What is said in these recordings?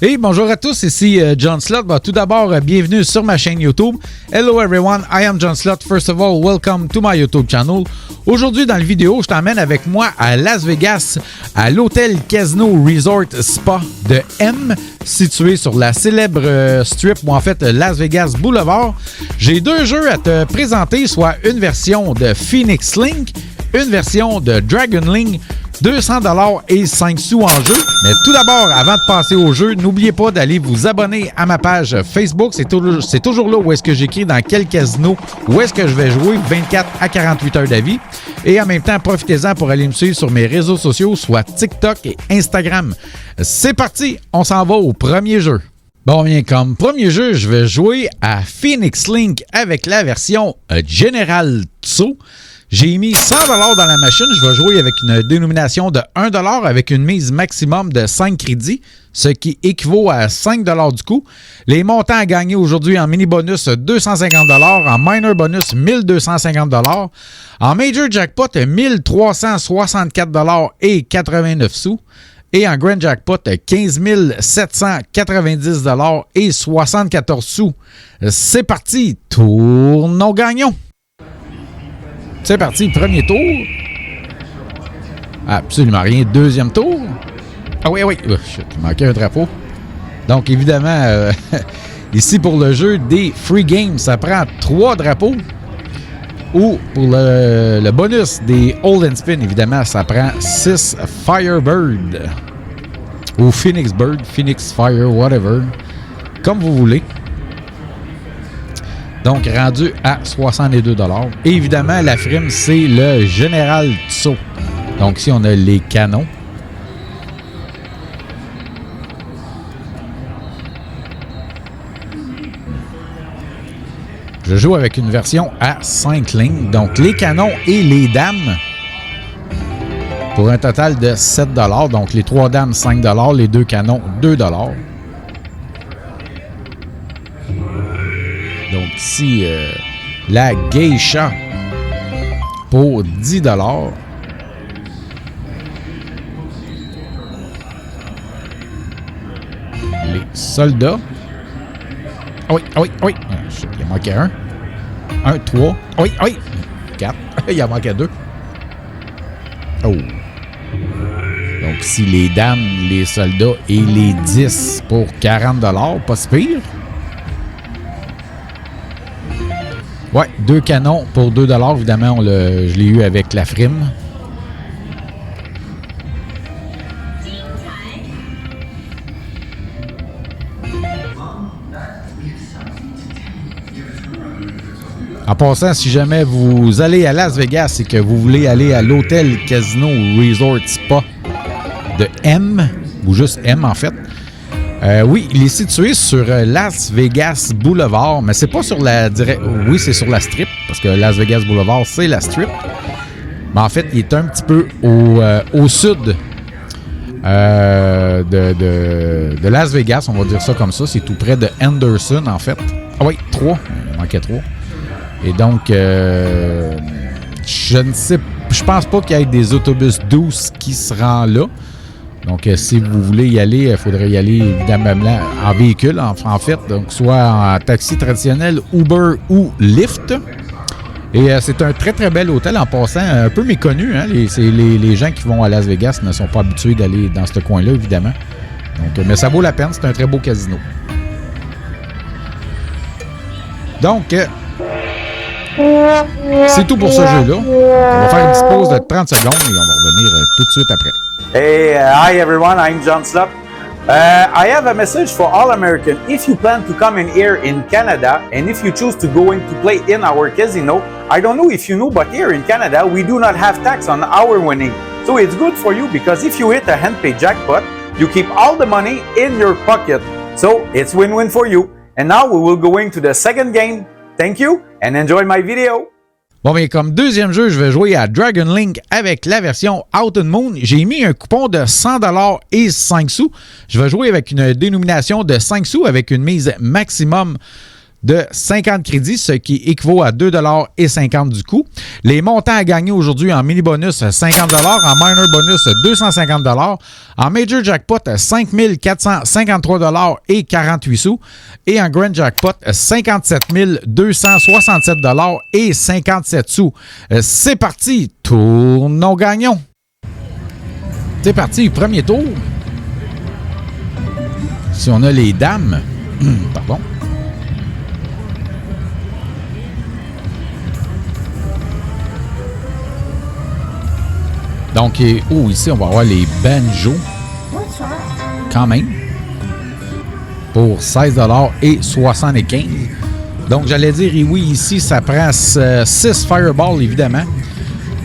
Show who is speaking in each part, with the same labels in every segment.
Speaker 1: Hey, bonjour à tous, ici John Slot. Tout d'abord, bienvenue sur ma chaîne YouTube. Hello everyone, I am John Slot. First of all, welcome to my YouTube channel. Aujourd'hui, dans la vidéo, je t'emmène avec moi à Las Vegas, à l'hôtel Casino Resort Spa de M, situé sur la célèbre strip, ou en fait Las Vegas Boulevard. J'ai deux jeux à te présenter, soit une version de Phoenix Link, une version de Dragon Link, 200$ et 5 sous en jeu. Mais tout d'abord, avant de passer au jeu, n'oubliez pas d'aller vous abonner à ma page Facebook. C'est toujours là où est-ce que j'écris dans quel casino, où est-ce que je vais jouer 24 à 48 heures d'avis. Et en même temps, profitez-en pour aller me suivre sur mes réseaux sociaux, soit TikTok et Instagram. C'est parti, on s'en va au premier jeu. Bon, bien, comme premier jeu, je vais jouer à Phoenix Link avec la version General Tso. J'ai mis 100$ dans la machine. Je vais jouer avec une dénomination de 1$ avec une mise maximum de 5 crédits, ce qui équivaut à 5$ du coup. Les montants à gagner aujourd'hui en mini bonus, 250$, en minor bonus, 1250$, en major jackpot, 1364$ et 89 sous. Et en grand jackpot, 15 790$ et 74 sous. C'est parti, tournons gagnons! C'est parti, premier tour. Absolument rien. Deuxième tour. Ah oui, il manquait un drapeau. Donc, évidemment, ici pour le jeu des free games, ça prend 3 drapeaux. Ou pour le bonus des Hold and Spin, évidemment, ça prend 6 Firebird. Ou Phoenix Bird, Phoenix Fire, whatever. Comme vous voulez. Donc, rendu à 62$. Et évidemment, la frime, c'est le General Tso. Donc, ici, on a les canons. Je joue avec une version à 5 lignes. Donc, les canons et les dames. Pour un total de 7$. Donc, les 3 dames, 5$. Les 2 canons, 2$. Donc ici, la geisha pour 10$. Les soldats. Ah oui. Il en manquait un. 3. Oui. 4. Il en manquait 2. Oh. Donc ici, les dames, les soldats et les 10 pour 40$. Pas si pire. Ouais, 2 canons pour 2$. Évidemment, je l'ai eu avec la frime. En passant, si jamais vous allez à Las Vegas et que vous voulez aller à l'hôtel Casino Resort Spa de M, ou juste M en fait, oui, il est situé sur Las Vegas Boulevard, mais c'est pas sur la oui, c'est sur la strip, parce que Las Vegas Boulevard, c'est la strip. Mais en fait, il est un petit peu au sud de Las Vegas, on va dire ça comme ça. C'est tout près de Henderson, en fait. Ah oui, 3. Il manquait 3. Et donc, je pense pas qu'il y ait des autobus douces qui se rendent là. Donc, si vous voulez y aller, il faudrait y aller évidemment en véhicule, en fait. Donc, soit en taxi traditionnel, Uber ou Lyft. Et c'est un très, très bel hôtel en passant, un peu méconnu. Hein? Les gens qui vont à Las Vegas ne sont pas habitués d'aller dans ce coin-là, évidemment. Donc, mais ça vaut la peine. C'est un très beau casino. Donc, c'est tout pour ce jeu-là. On va faire une petite pause de 30 secondes et on va revenir tout de suite après.
Speaker 2: Hey, hi everyone, I'm John Slot. I have a message for all Americans. If you plan to come in here in Canada and if you choose to go in to play in our casino, I don't know if you know, but here in Canada, we do not have tax on our winning. So it's good for you because if you hit a hand-paid jackpot, you keep all the money in your pocket. So it's win-win for you. And now we will go into the second game. Thank you and enjoy my video.
Speaker 1: Bon, mais comme deuxième jeu, je vais jouer à Dragon Link avec la version Out and Moon. J'ai mis un coupon de 100$ et 5 sous. Je vais jouer avec une dénomination de 5 sous avec une mise maximum de 50 crédits, ce qui équivaut à 2,50 $. Du coup, les montants à gagner aujourd'hui en mini bonus, 50 $, en minor bonus, 250 $, en major jackpot, 5 453 et 48 sous, et en grand jackpot, 57 267 et 57 sous. C'est parti, tournons gagnons. C'est parti, premier tour. Si on a les dames, pardon. Donc, ici, on va avoir les banjos. Quand même. Pour 16 $ et 75. Donc, j'allais dire, et oui, ici, ça prend 6 Fireballs, évidemment,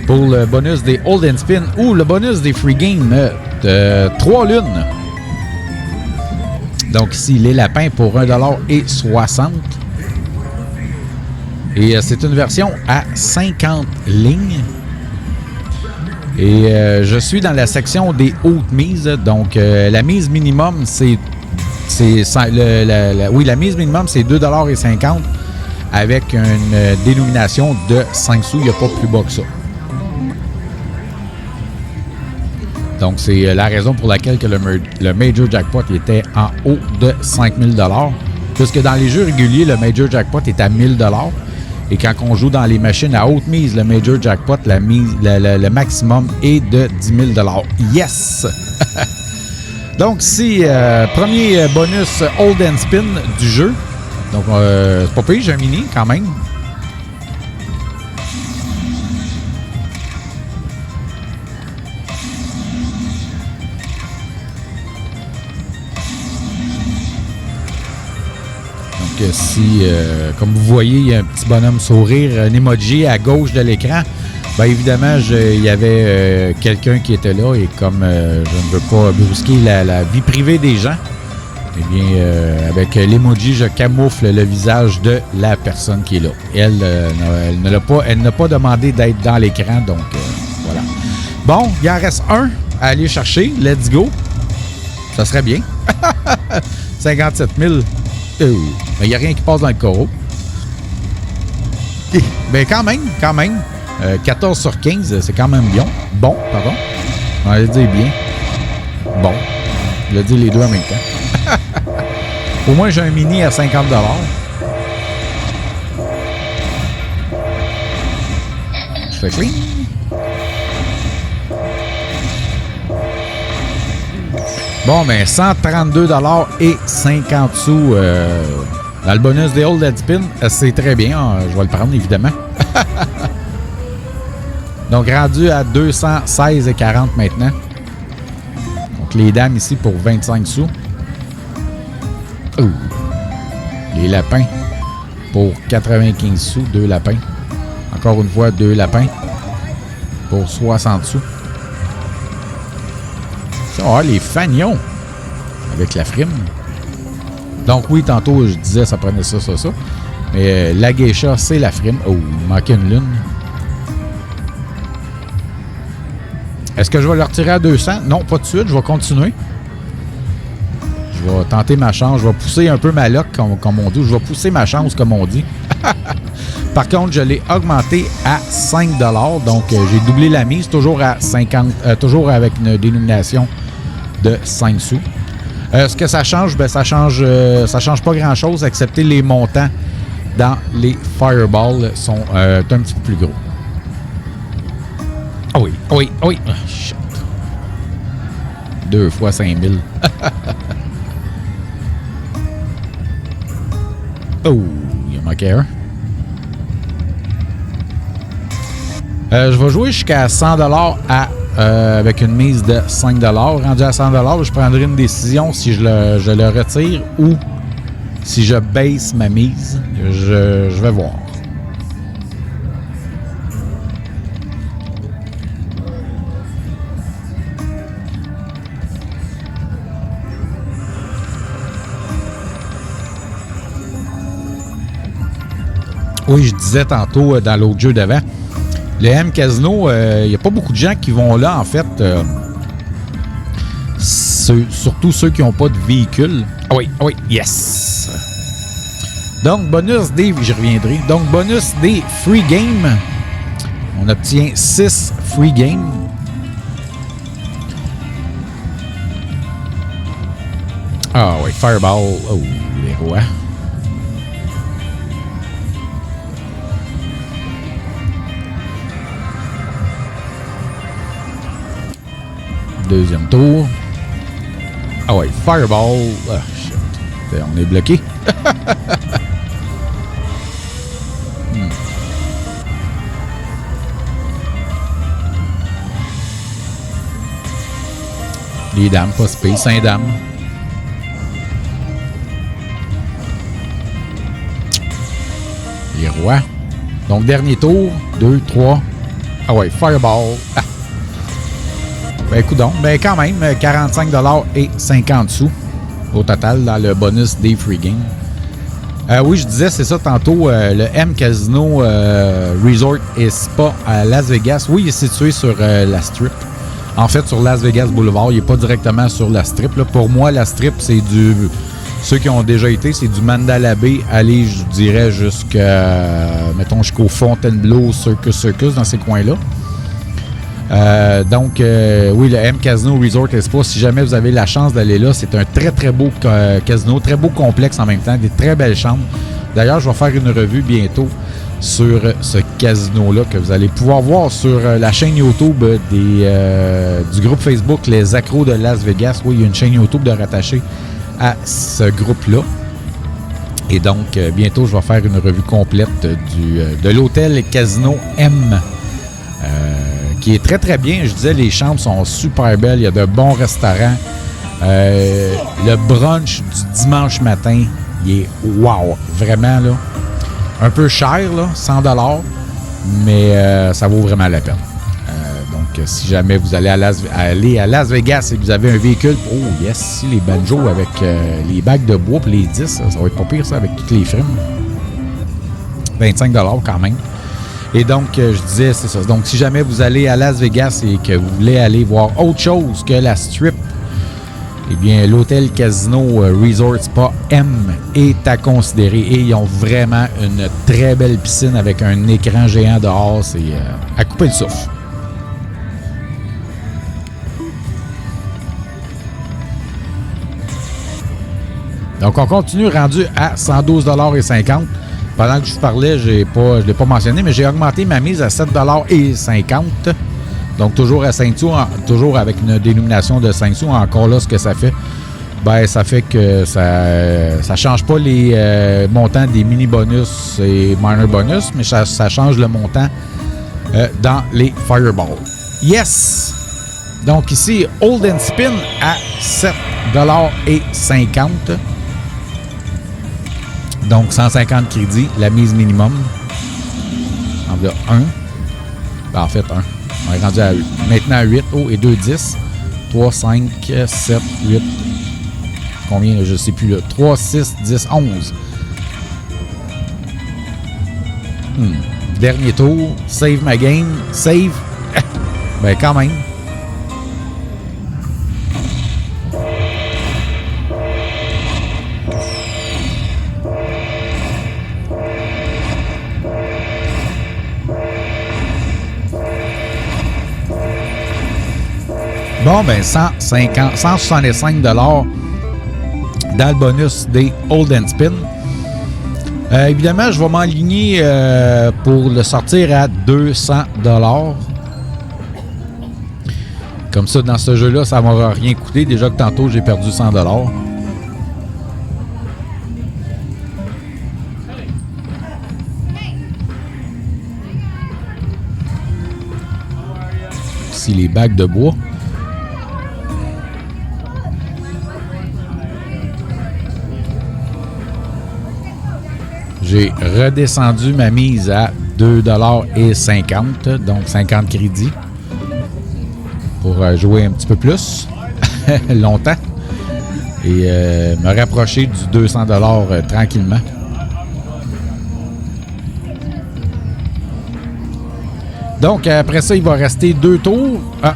Speaker 1: pour le bonus des Hold and Spin ou le bonus des Free Games de 3 lunes. Donc, ici, les lapins pour 1 $ et 60. Et c'est une version à 50 lignes. Et je suis dans la section des hautes mises. Donc, la mise minimum, la mise minimum, c'est 2,50 $ avec une dénomination de 5 sous. Il n'y a pas plus bas que ça. Donc, c'est la raison pour laquelle que le Major Jackpot était en haut de 5 000 $. Puisque dans les jeux réguliers, le Major Jackpot est à 1 000 $. Et quand on joue dans les machines à haute mise, le Major Jackpot, le maximum est de 10 000 $. Yes! Donc, ici, premier bonus Hold and Spin du jeu. Donc, c'est pas pire, j'ai un mini quand même. Donc, si, comme vous voyez, il y a un petit bonhomme sourire, un emoji à gauche de l'écran. Bien évidemment, il y avait quelqu'un qui était là et comme je ne veux pas brusquer la vie privée des gens, eh bien, avec l'emoji, je camoufle le visage de la personne qui est là. Elle n'a pas demandé d'être dans l'écran, donc voilà. Bon, il en reste un à aller chercher. Let's go. Ça serait bien. 57 000. Mais il n'y a rien qui passe dans le coraux. Mais quand même. 14 sur 15, c'est quand même bien. Bon, pardon. On va le dire bien. Bon. Je vais dire les deux en même temps. Au moins, j'ai un mini à 50 $. Je fais clean. Bon, ben 132 $ et 50 sous dans le bonus des Hold and Spin. C'est très bien. Je vais le prendre, évidemment. Donc, rendu à 216,40 maintenant. Donc, les dames ici pour 25 sous. Ouh. Les lapins pour 95 sous. 2 lapins. Encore une fois, 2 lapins pour 60 sous. Ah, les fanions avec la frime. Donc, oui, tantôt, je disais ça prenait ça. Mais la geisha, c'est la frime. Oh, il manquait une lune. Est-ce que je vais le retirer à 200? Non, pas tout de suite. Je vais continuer. Je vais tenter ma chance. Je vais pousser un peu ma luck, comme on dit. Je vais pousser ma chance, comme on dit. Par contre, je l'ai augmenté à 5 $. Donc, j'ai doublé la mise. Toujours à 50, toujours avec une dénomination de 5 sous. Ce que ça change, ben, ça change pas grand-chose, excepté les montants dans les Fireballs sont un petit peu plus gros. Ah oui. Oh, shit. 2 fois 5 000. Oh, il en manquait un. Je vais jouer jusqu'à 100 $ avec une mise de 5 $. Rendu à 100 $, je prendrai une décision si je le retire ou si je baisse ma mise. Je vais voir. Oui, je disais tantôt dans l'autre jeu d'avant, le M-Casino, il n'y a pas beaucoup de gens qui vont là, en fait. Surtout ceux qui n'ont pas de véhicule. Ah oui, yes! Donc, bonus des... J'y reviendrai. Donc, bonus des free games. On obtient 6 free games. Ah oui, Fireball. Oh, les rois. Deuxième tour. Ah ouais, Fireball. Ah, shit. On est bloqué. Les dames, pas space, 1 dame. Les rois. Donc, dernier tour. 2, 3. Ah ouais, Fireball. Ah. Ben, coudonc. Ben, quand même, 45$ et 50 sous au total dans le bonus des free games. Oui, je disais, c'est ça tantôt, le M Casino Resort et Spa à Las Vegas. Oui, il est situé sur la Strip. En fait, sur Las Vegas Boulevard. Il n'est pas directement sur la Strip. Là. Pour moi, la Strip, c'est du... Ceux qui ont déjà été, c'est du Mandalay Bay. Aller, je dirais, mettons, jusqu'au Fontainebleau, Circus, dans ces coins-là. Donc, oui, le M Casino Resort et Spa, si jamais vous avez la chance d'aller là, c'est un très, très beau casino, très beau complexe en même temps, des très belles chambres. D'ailleurs, je vais faire une revue bientôt sur ce casino-là que vous allez pouvoir voir sur la chaîne YouTube du groupe Facebook Les Accros de Las Vegas. Oui, il y a une chaîne YouTube de rattaché à ce groupe-là. Et donc, bientôt, je vais faire une revue complète de l'hôtel Casino M. Qui est très, très bien. Je disais, les chambres sont super belles. Il y a de bons restaurants. Le brunch du dimanche matin, il est wow! Vraiment, là. Un peu cher, là, 100$, mais ça vaut vraiment la peine. Donc, si jamais vous allez aller à Las Vegas et que vous avez un véhicule, oh yes, si les banjos avec les bagues de bois pour les 10, ça va être pas pire, ça, avec toutes les frimes. 25$ quand même. Et donc, je disais, c'est ça. Donc, si jamais vous allez à Las Vegas et que vous voulez aller voir autre chose que la Strip, eh bien, l'hôtel Casino Resort Spa M est à considérer. Et ils ont vraiment une très belle piscine avec un écran géant dehors. C'est à couper le souffle. Donc, on continue rendu à 112,50$. Pendant que je vous parlais, je ne l'ai pas mentionné, mais j'ai augmenté ma mise à 7,50$. Donc, toujours à 5 sous, toujours avec une dénomination de 5 sous. Encore là, ce que ça fait, ben, ça fait que ça ne change pas les montants des mini-bonus et minor bonus, mais ça change le montant dans les Fireballs. Yes! Donc, ici, Hold and Spin à 7,50$. Donc, 150 crédits, la mise minimum. En voilà, 1. Ben, en fait, 1. On est rendu maintenant à 8. Oh, et 2, 10. 3, 5, 7, 8. Combien, je ne sais plus, là. 3, 6, 10, 11. Dernier tour. Save ma game. Save. Ben, quand même. Bon, ben 165$ dans le bonus des Hold and Spin. Évidemment, je vais m'enligner pour le sortir à 200$. Comme ça, dans ce jeu-là, ça ne m'aura rien coûté. Déjà que tantôt, j'ai perdu 100$. Ici, les bagues de bois. J'ai redescendu ma mise à 2,50$, donc 50 crédits pour jouer un petit peu plus longtemps et me rapprocher du 200$ tranquillement. Donc, après ça, il va rester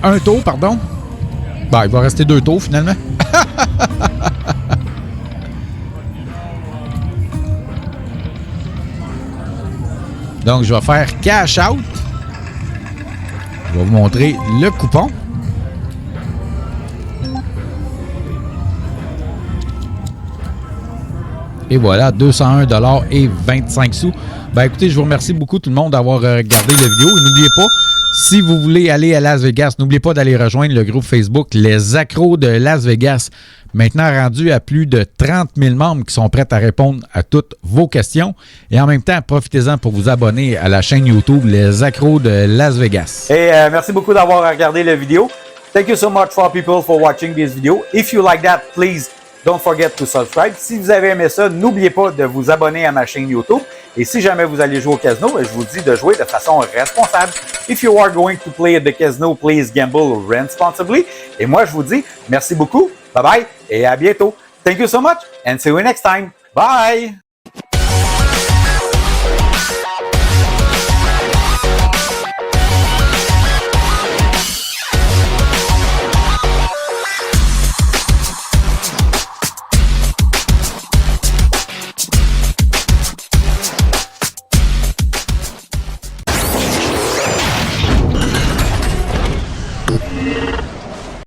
Speaker 1: un tour, pardon. Ben, il va rester 2 tours finalement. Donc, je vais faire cash out. Je vais vous montrer le coupon. Et voilà, 201,25 $. Ben écoutez, je vous remercie beaucoup tout le monde d'avoir regardé la vidéo. Et n'oubliez pas, si vous voulez aller à Las Vegas, n'oubliez pas d'aller rejoindre le groupe Facebook Les Accros de Las Vegas. Maintenant rendu à plus de 30 000 membres qui sont prêts à répondre à toutes vos questions. Et en même temps, profitez-en pour vous abonner à la chaîne YouTube Les Accros de Las Vegas.
Speaker 2: Et merci beaucoup d'avoir regardé la vidéo. Thank you so much for people for watching this video. If you like that, please don't forget to subscribe. Si vous avez aimé ça, n'oubliez pas de vous abonner à ma chaîne YouTube. Et si jamais vous allez jouer au casino, je vous dis de jouer de façon responsable. If you are going to play at the casino, please gamble responsibly. Et moi, je vous dis merci beaucoup. Bye bye et à bientôt. Thank you so much and see you next time. Bye!